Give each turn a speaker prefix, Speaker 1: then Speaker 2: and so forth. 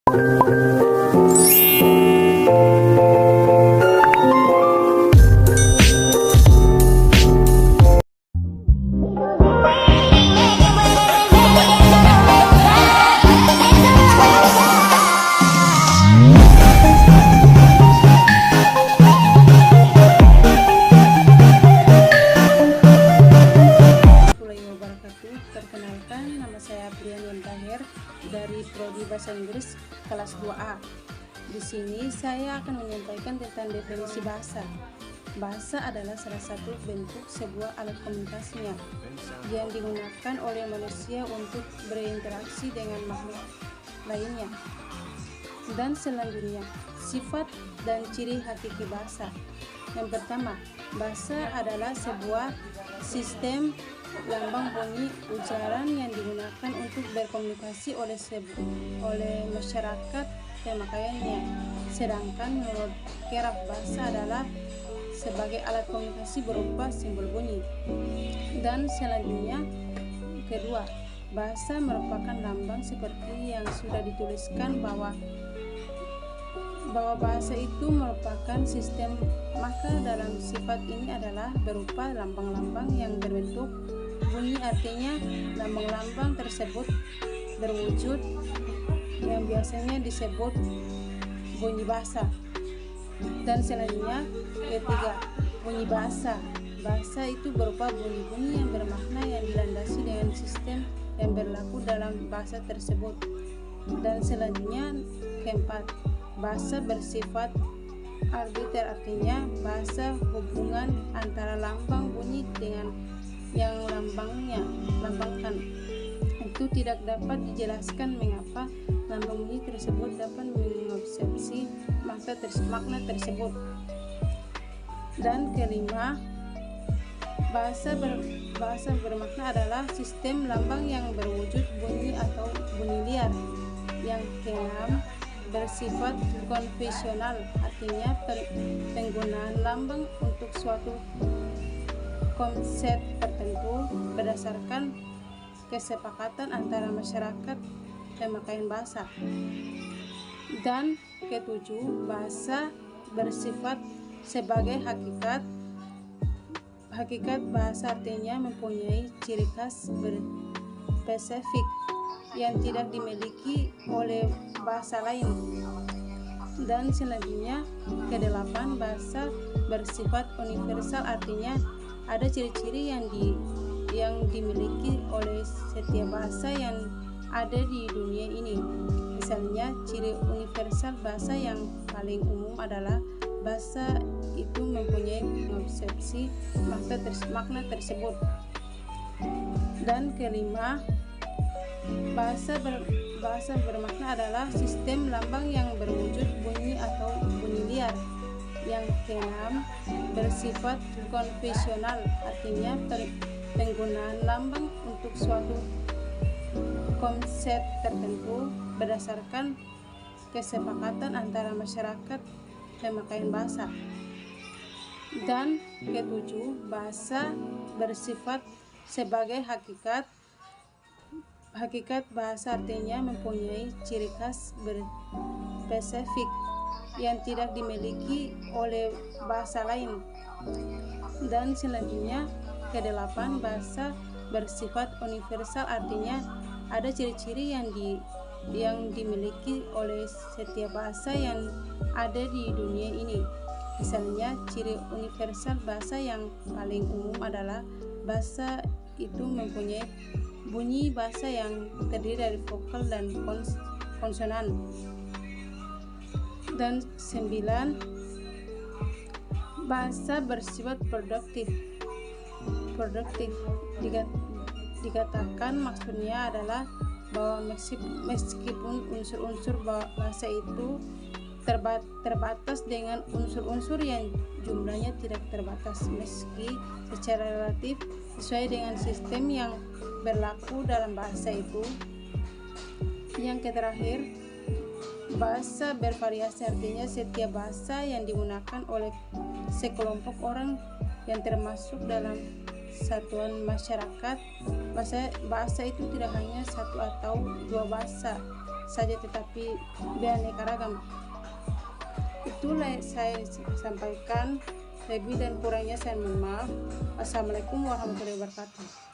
Speaker 1: Perkenalkan, nama saya Brian Tahir dari Prodi Bahasa Inggris kelas 2A. Di sini saya akan menyampaikan tentang definisi bahasa. Bahasa adalah salah satu bentuk sebuah alat komunikasinya yang digunakan oleh manusia untuk berinteraksi dengan makhluk lainnya. Dan selanjutnya, sifat dan ciri hakiki bahasa. Yang pertama, bahasa adalah sebuah sistem lambang bunyi ujaran yang digunakan untuk berkomunikasi oleh masyarakat pemakaiannya. Sedangkan menurut Keraf, bahasa adalah sebagai alat komunikasi berupa simbol bunyi. Dan selanjutnya, kedua, bahasa merupakan lambang seperti yang sudah dituliskan bahwa bahasa itu merupakan sistem, maka dalam sifat ini adalah berupa lambang-lambang yang berbentuk bunyi, artinya lambang-lambang tersebut berwujud yang biasanya disebut bunyi bahasa. Dan selanjutnya, ketiga, bunyi bahasa. Bahasa itu berupa bunyi-bunyi yang bermakna yang dilandasi dengan sistem yang berlaku dalam bahasa tersebut. Dan selanjutnya, keempat, bahasa bersifat arbiter, artinya bahasa hubungan antara lambang bunyi dengan yang lambangkan. Itu tidak dapat dijelaskan mengapa lambang bunyi tersebut dapat mengobsesi makna tersebut. Dan kelima, bahasa bermakna adalah sistem lambang yang berwujud bunyi atau bunyi liar. Yang keenam, bersifat konvensional, artinya penggunaan lambang untuk suatu konsep tertentu berdasarkan kesepakatan antara masyarakat pemakaian bahasa. Dan ketujuh, bahasa bersifat sebagai hakikat. Hakikat bahasa artinya mempunyai ciri khas spesifik yang tidak dimiliki oleh bahasa lain. Dan selanjutnya, kedelapan, bahasa bersifat universal, artinya ada ciri-ciri yang dimiliki oleh setiap bahasa yang ada di dunia ini. Misalnya, ciri universal bahasa yang paling umum adalah bahasa itu mempunyai konsepsi makna tersebut. Dan kelima, bahasa bermakna adalah sistem lambang yang berwujud bunyi atau bunyi liar. Yang keenam, bersifat konvensional, artinya penggunaan lambang untuk suatu konsep tertentu berdasarkan kesepakatan antara masyarakat pemakaian bahasa. Dan ketujuh, bahasa bersifat sebagai hakikat. Hakikat bahasa artinya mempunyai ciri khas spesifik yang tidak dimiliki oleh bahasa lain. Dan selanjutnya, kedelapan, bahasa bersifat universal, artinya ada ciri-ciri yang dimiliki oleh setiap bahasa yang ada di dunia ini. Misalnya, ciri universal bahasa yang paling umum adalah bahasa itu mempunyai bunyi bahasa yang terdiri dari vokal dan konsonan. Dan 9, bahasa bersifat produktif. Dikatakan maksudnya adalah bahwa meskipun unsur-unsur bahasa itu terbatas dengan unsur-unsur yang jumlahnya tidak terbatas, meski secara relatif sesuai dengan sistem yang berlaku dalam bahasa itu. Yang terakhir, bahasa bervariasi, artinya setiap bahasa yang digunakan oleh sekelompok orang yang termasuk dalam satuan masyarakat. Bahasa itu tidak hanya satu atau dua bahasa, saja tetapi beraneka ragam. Itulah saya sampaikan, lebih dan kurangnya saya mohon maaf. Assalamualaikum warahmatullahi wabarakatuh.